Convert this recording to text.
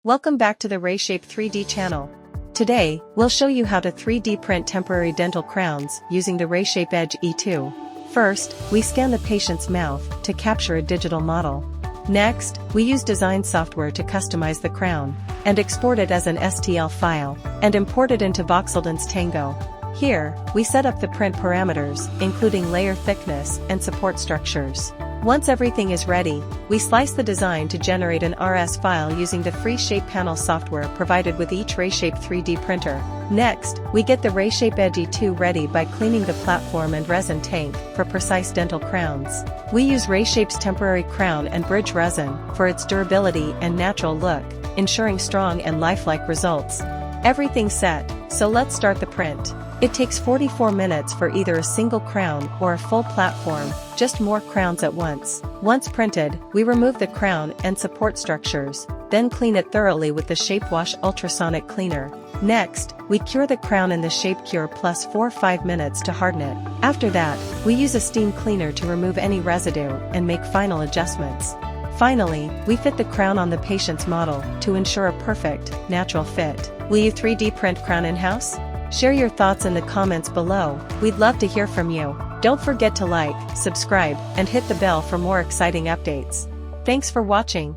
Welcome back to the RAYSHAPE 3D channel. Today, we'll show you how to 3D print temporary dental crowns using the RAYSHAPE Edge E2. First, we scan the patient's mouth to capture a digital model. Next, we use design software to customize the crown and export it as an STL file and import it into Voxeldon's Tango. Here, we set up the print parameters, including layer thickness and support structures. Once everything is ready, we slice the design to generate an RS file using the free shape panel software provided with each RAYSHAPE 3D printer. Next, we get the RAYSHAPE Edge E2 ready by cleaning the platform and resin tank for precise dental crowns. We use RAYSHAPE's temporary crown and bridge resin for its durability and natural look, ensuring strong and lifelike results. Everything's set, so let's start the print. It takes 44 minutes for either a single crown or a full platform, just more crowns at once. Once printed, we remove the crown and support structures, then clean it thoroughly with the Shape Wash ultrasonic cleaner. Next, we cure the crown in the Shape Cure plus 4-5 minutes to harden it. After that, we use a steam cleaner to remove any residue and make final adjustments. Finally, we fit the crown on the patient's model to ensure a perfect, natural fit. Will you 3D print crown in-house? Share your thoughts in the comments below, we'd love to hear from you. Don't forget to like, subscribe, and hit the bell for more exciting updates. Thanks for watching.